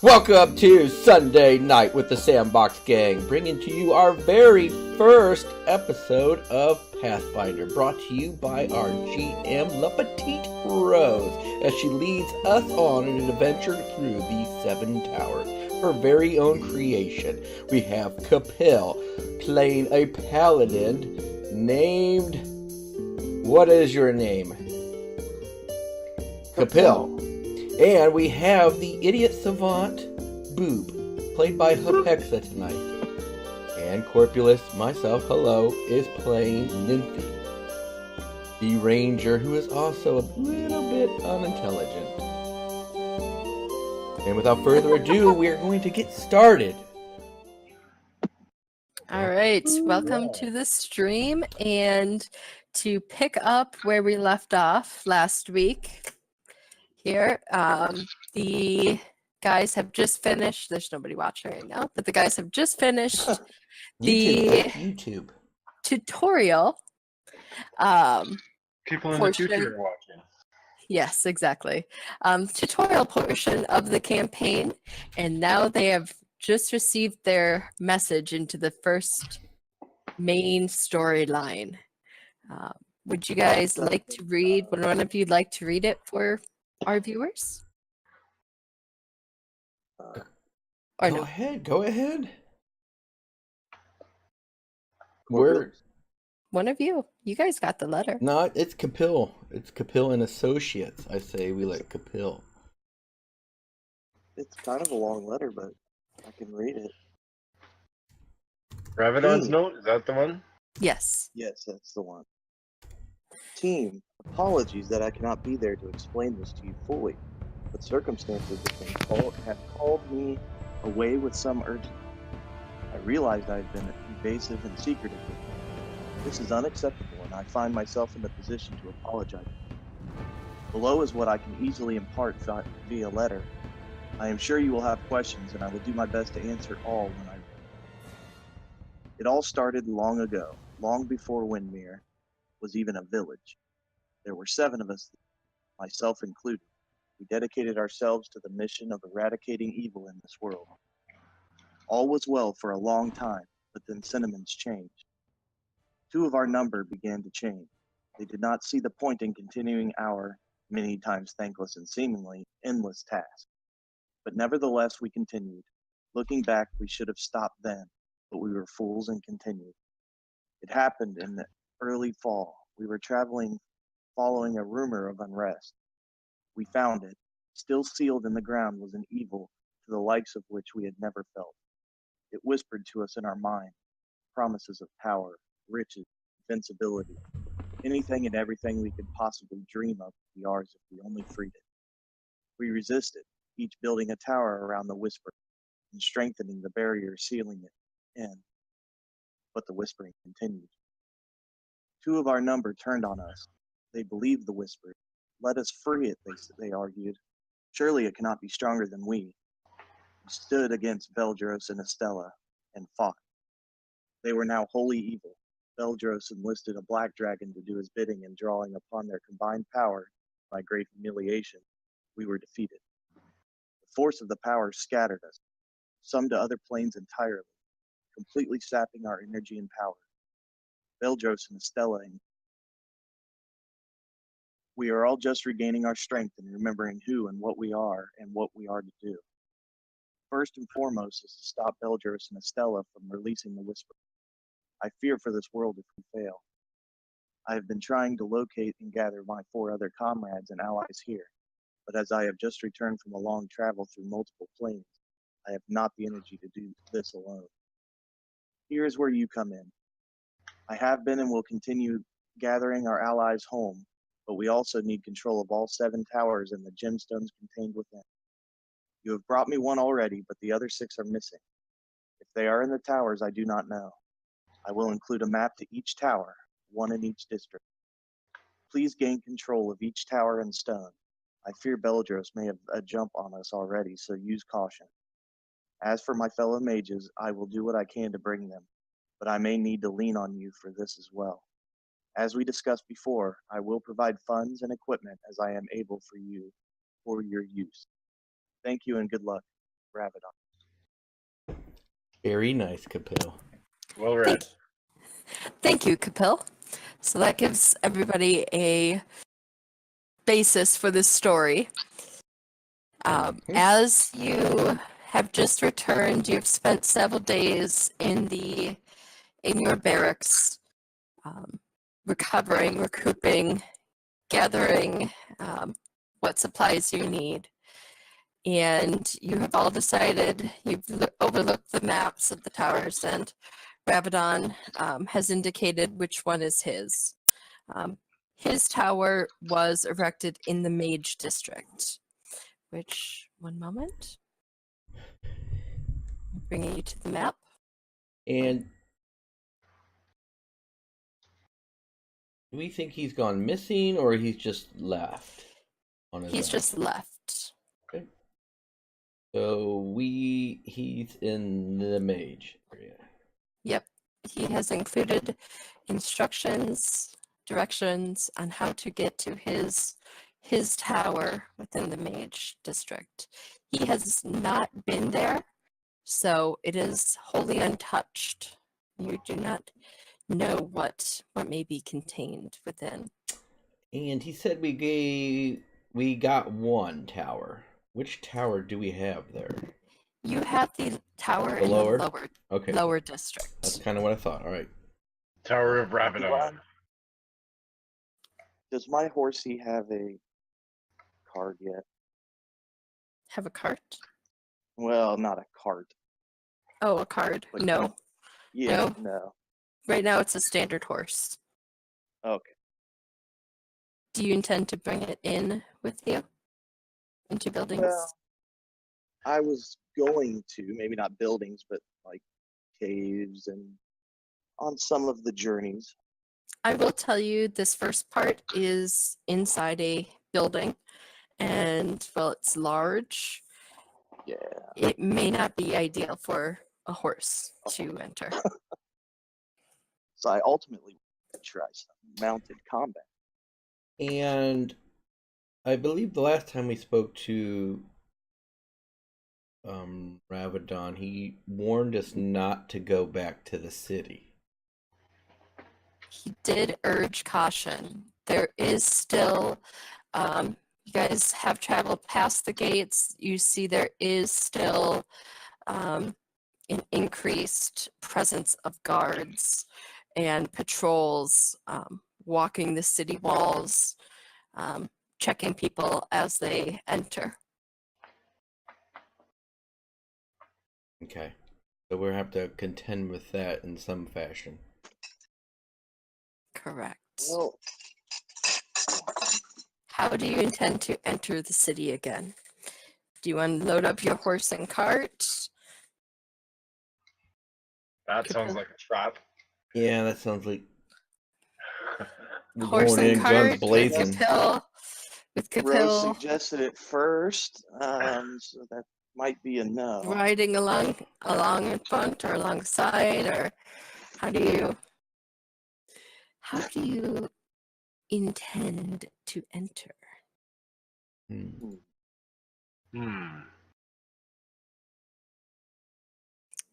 Welcome to Sunday Night with the Sandbox Gang, bringing to you our very first episode of Pathfinder, brought to you by our GM, La Petite Rose, as she leads us on an adventure through the Seven Towers, her very own creation. We have Capel playing a paladin named... What is your name? Capel. And we have the idiot savant, Boob, played by Hapexa tonight. And Corpulus, myself, hello, is playing Nymphy, the ranger who is also a little bit unintelligent. And without further ado, we are going to get started. All right, welcome to the stream. And to pick up where we left off last week, here, the guys have just finished. There's nobody watching right now, but the guys have just finished YouTube. tutorial. People in the future are watching. Yes, exactly. Tutorial portion of the campaign, and now they have just received their message into the first main storyline. Would you guys like to read? Would one of you like to read it for our viewers? Or Go no? ahead, go ahead. One of you. You guys got the letter. No, it's Capel. It's Capel and Associates. I say we let Capel. It's kind of a long letter, but I can read it. Ravedon's note? Is that the one? Yes. Yes, that's the one. Team, apologies that I cannot be there to explain this to you fully, but circumstances have called me away with some urgency. I realized I have been evasive and secretive with you. This is unacceptable, and I find myself in the position to apologize. Below is what I can easily impart via letter. I am sure you will have questions, and I will do my best to answer all when I read. It all started long ago, long before Windmere was even a village. There were 7 of us, myself included. We dedicated ourselves to the mission of eradicating evil in this world. All was well for a long time, but then sentiments changed. 2 of our number began to change. They did not see the point in continuing our, many times thankless and seemingly endless task. But nevertheless, we continued. Looking back, we should have stopped then, but we were fools and continued. It happened in the early fall. We were traveling, following a rumor of unrest. We found it. Still sealed in the ground was an evil to the likes of which we had never felt. It whispered to us in our mind promises of power, riches, invincibility, anything and everything we could possibly dream of would be ours if we only freed it. We resisted, each building a tower around the whisper and strengthening the barrier sealing it in. But the whispering continued. 2 of our number turned on us. They believed the whisper. Let us free it, they argued. Surely it cannot be stronger than we. We stood against Beldros and Estella and fought. They were now wholly evil. Beldros enlisted a black dragon to do his bidding, and drawing upon their combined power by great humiliation, we were defeated. The force of the power scattered us, some to other planes entirely, completely sapping our energy and power. Beldros and Estella, we are all just regaining our strength and remembering who and what we are to do. First and foremost is to stop Beldros and Estella from releasing the whisper. I fear for this world if we fail. I have been trying to locate and gather my 4 other comrades and allies here, but as I have just returned from a long travel through multiple planes, I have not the energy to do this alone. Here is where you come in. I have been and will continue gathering our allies home, but we also need control of all 7 towers and the gemstones contained within. You have brought me one already, but the other 6 are missing. If they are in the towers, I do not know. I will include a map to each tower, one in each district. Please gain control of each tower and stone. I fear Beldros may have a jump on us already, so use caution. As for my fellow mages, I will do what I can to bring them, but I may need to lean on you for this as well. As we discussed before, I will provide funds and equipment as I am able for your use. Thank you and good luck. Ravedon. Very nice, Capel. Well read. Thank you, Capel. So that gives everybody a basis for this story. As you have just returned, you've spent several days in your barracks, recovering, recouping, gathering what supplies you need. And you have all decided, you've overlooked the maps of the towers, and Ravedon has indicated which one is his. His tower was erected in the Mage District, which, one moment, I'm bringing you to the map. And do we think he's gone missing, or he's just left on his He's own? just left. Okay. So he's in the mage area. Yep. He has included instructions, directions on how to get to his tower within the Mage District. He has not been there, so it is wholly untouched. You do not know what may be contained within. And he said we got one tower. Which tower do we have there? You have the tower The in lower? the lower Okay. lower district. That's kind of what I thought. All right. Tower of Ravedon. Does my horsey have a card yet? Have a cart? Well, not a cart. Oh, a card. Like, No. Yeah, No. no. Right now it's a standard horse. Okay. Do you intend to bring it in with you into buildings? Well, I was going to, maybe not buildings, but like caves and on some of the journeys. I will tell you this first part is inside a building, and while it's large, Yeah. it may not be ideal for a horse to enter. So I ultimately want to try some mounted combat. And I believe the last time we spoke to Ravedon, he warned us not to go back to the city. He did urge caution. There is still, you guys have traveled past the gates. You see there is still an increased presence of guards and patrols walking the city walls, checking people as they enter. Okay. So we'll have to contend with that in some fashion. Correct. Well, How do you intend to enter the city again? Do you want to load up your horse and cart? That sounds like a trap. Yeah, that sounds like we're Horse going and in cart guns blazing. with Rose Capel suggested it first, so that might be a no. riding along in front or alongside, or how do you intend to enter?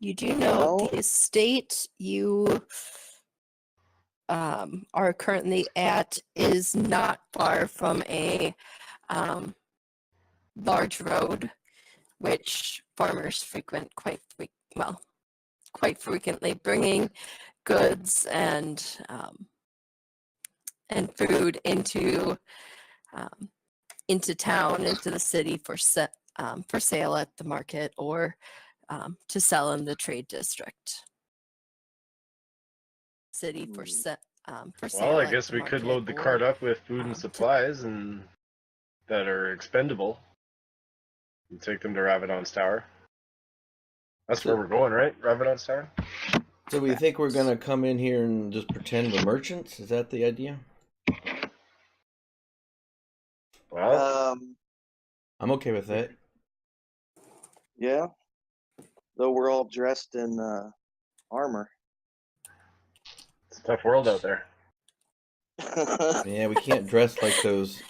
You do know Well, the estate you are currently at is not far from a large road, which farmers frequent quite frequently, bringing goods and food into town, into the city for sale at the market, or to sell in the trade district. City for sale. Well, I at guess the we could market, load the or, cart up with food and to- supplies and that are expendable and take them to Ravedon's tower. That's where we're going, right? Ravedon's tower? So we think we're gonna come in here and just pretend we're merchants? Is that the idea? Well, I'm okay with that. yeah. Though we're all dressed in armor. it's a tough world out there. Yeah, we can't dress like those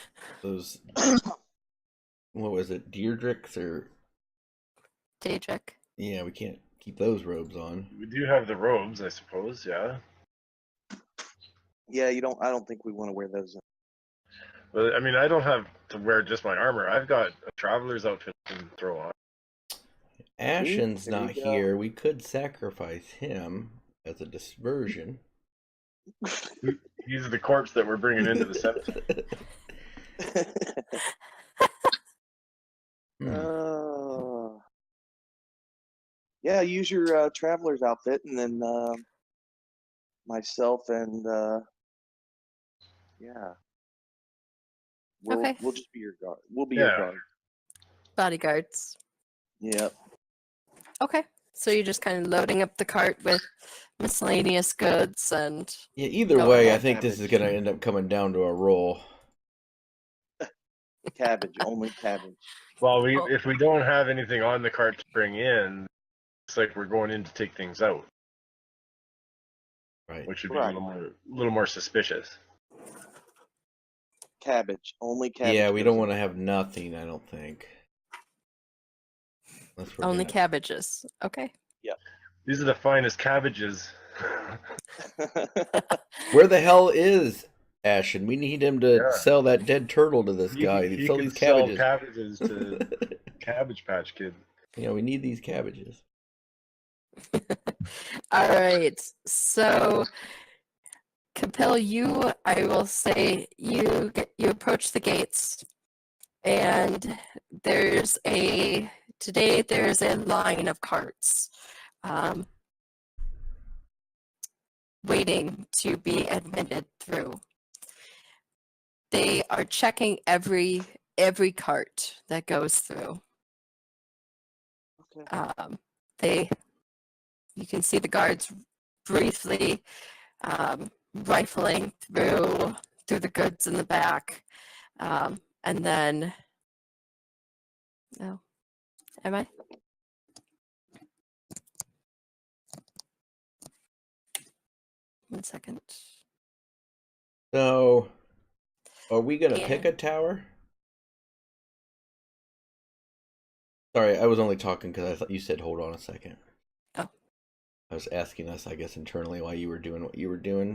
what was it, Deirdricks or Daedric. Yeah, we can't keep those robes on. We do have the robes, I suppose. Yeah. Yeah, you don't. I don't think we want to wear those. But I mean, I don't have to wear just my armor. I've got a traveler's outfit I can throw on. Ashen's There you not go. here. We could sacrifice him as a diversion. He's the corpse that we're bringing into the cemetery. Yeah, use your traveler's outfit, and then myself and yeah, Okay. we'll just be your guard. We'll be your guard. Bodyguards. Yep. Okay. So you're just kind of loading up the cart with miscellaneous goods and Yeah, either Go way, I ahead. think this is going to end up coming down to a roll. Cabbage, only cabbage. Well, Oh. if we don't have anything on the cart to bring in, it's like we're going in to take things out, Right. which would be Right. a little more suspicious. Cabbage, only cabbage. Yeah, we goes don't in. want to have nothing, I don't think. Unless we're only gonna- cabbages. Okay. These are the finest cabbages. Where the hell is Ashen? We need him to Yeah. sell that dead turtle to this guy. He Sell could these sell cabbages. cabbages to Cabbage Patch Kid. Yeah, we need these cabbages. All right. So, Capel, I will say, you approach the gates, and there's a line of carts, waiting to be admitted through. They are checking every cart that goes through. Okay. You can see the guards briefly rifling through the goods in the back, and then no, am I? One second. So, are we gonna Yeah. pick a tower? Sorry, I was only talking because I thought you said hold on a second. Oh. I was asking us, I guess, internally why you were doing what you were doing.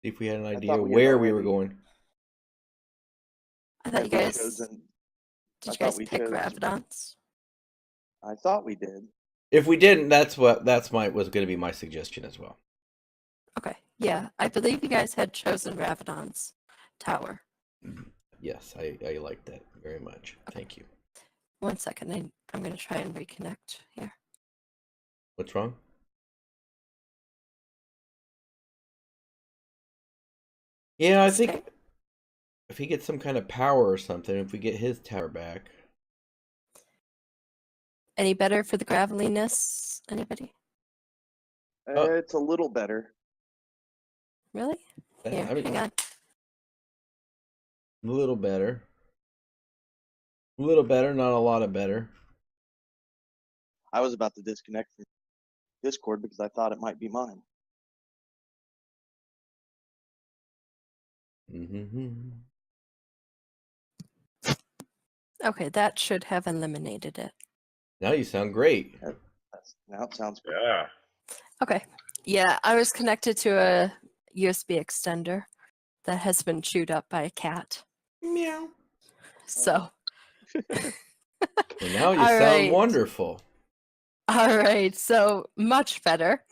See if we had an idea thought we had where we were already- going. I thought you guys chosen. did. You I guys thought we pick chose- Ravedons? I thought we did. If we didn't, was going to be my suggestion as well. Okay. Yeah, I believe you guys had chosen Ravedon's tower. Yes, I like that very much. Thank you. One second. I'm going to try and reconnect here. What's wrong? Yeah, I think Okay. if he gets some kind of power or something, if we get his tower back. Any better for the graveliness? Anybody? It's a little better. Really? Here, I mean, hang on. a little better. A little better, not a lot of better. I was about to disconnect from Discord because I thought it might be mine. Mm-hmm. Okay, that should have eliminated it. Now you sound great. Now it sounds great. Yeah. Okay. Yeah, I was connected to a USB extender that has been chewed up by a cat. Meow. So, Well, now you All sound right. wonderful. all right. So, much better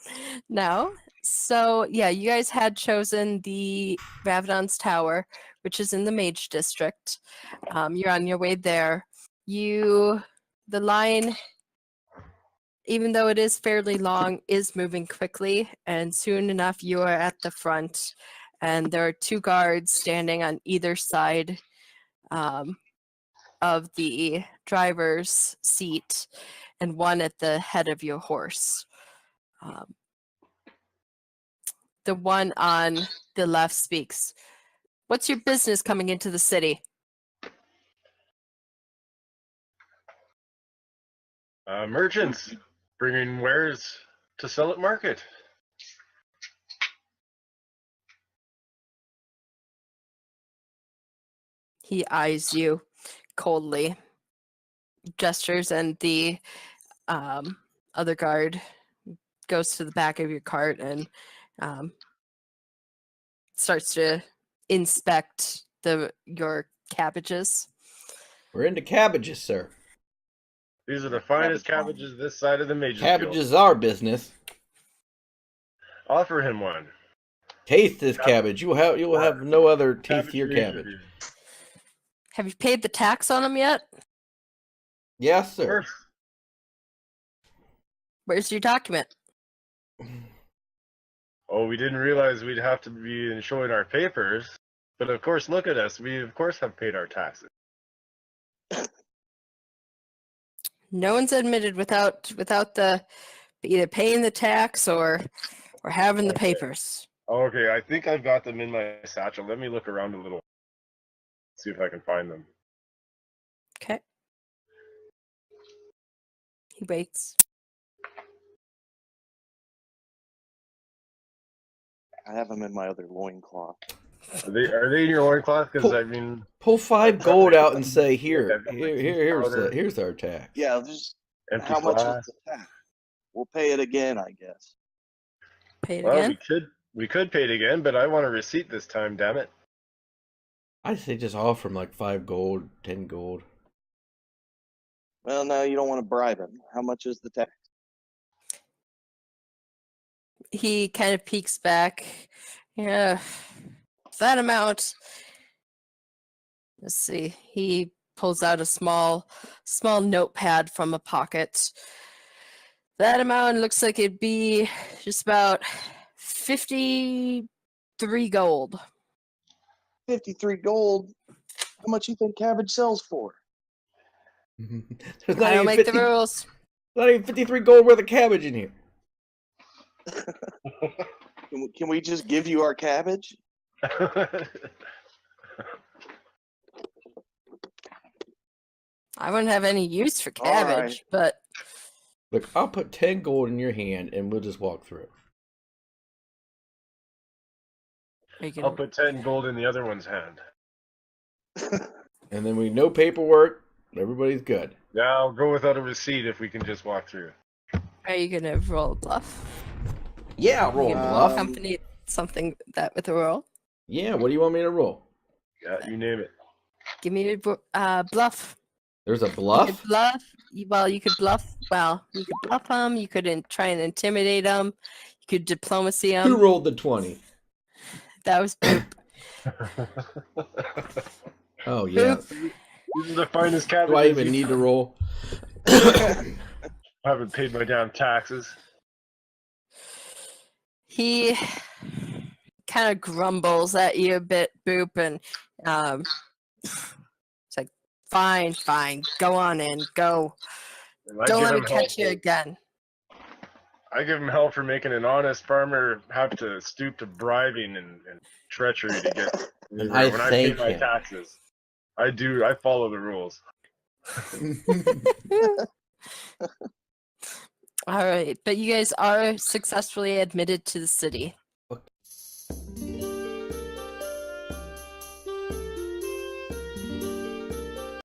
now. So, yeah, you guys had chosen the Ravedon's Tower, which is in the Mage District. You're on your way there. The line, even though it is fairly long, is moving quickly, and soon enough you are at the front, and there are two guards standing on either side of the driver's seat, and one at the head of your horse. The one on the left speaks. What's your business coming into the city? Merchants bringing wares to sell at market. He eyes you coldly. gestures, and the other guard goes to the back of your cart and starts to inspect your cabbages. We're into cabbages, sir. These are the finest cabbages this side of the Mages Guild. Cabbages is our business. Offer him one. Taste this cabbage. You will have no other tastier cabbage. Have you paid the tax on them yet? Yes, sir. Where's your document? Oh, we didn't realize we'd have to be showing our papers. But of course, look at us. We, of course, have paid our taxes. No one's admitted without the either paying the tax or having the papers. Okay, I think I've got them in my satchel. Let me look around a little. See if I can find them. Okay. He waits. I have them in my other loincloth. Are they in your loincloth? Because I mean, pull 5 gold out and say, here's our tax. Yeah, just empty how much flask. is the tax? We'll pay it again, I guess. Pay it Well, again? we could pay it again, but I want a receipt this time. Damn it! I say just offer him like 5 gold, 10 gold. Well, no, you don't want to bribe him. How much is the tax? He kind of peeks back. Yeah, that amount. Let's see. He pulls out a small notepad from a pocket. That amount looks like it'd be just about 53 gold. 53 gold? How much you think cabbage sells for? There's not I don't even make the rules. Not even 53 gold worth of cabbage in here. Can we just give you our cabbage? I wouldn't have any use for All right. cabbage, but Look, I'll put 10 gold in your hand and we'll just walk through. I'll put 10 gold in the other one's hand. And then no paperwork. Everybody's good. Yeah, I'll go without a receipt if we can just walk through. are you gonna roll a bluff? Yeah, I'll roll a You can bluff. accompany something that with a roll. Yeah, what do you want me to roll? Yeah, you name it. Give me a bluff. There's a You bluff? could bluff. You could bluff. Well, you could bluff them. You could try and intimidate them. You could diplomacy Who them. rolled the 20? That was Boop. Oh, yeah. These are the finest cabbages. Do I even need to roll? I haven't paid my damn taxes. He kind of grumbles at you a bit, Boop, and it's like, fine, go on in, go. And I Don't give let me him catch hell you again. I give him hell for making an honest farmer have to stoop to bribing and treachery to get And when I I pay thank my him. taxes. I follow the rules. All right, but you guys are successfully admitted to the city.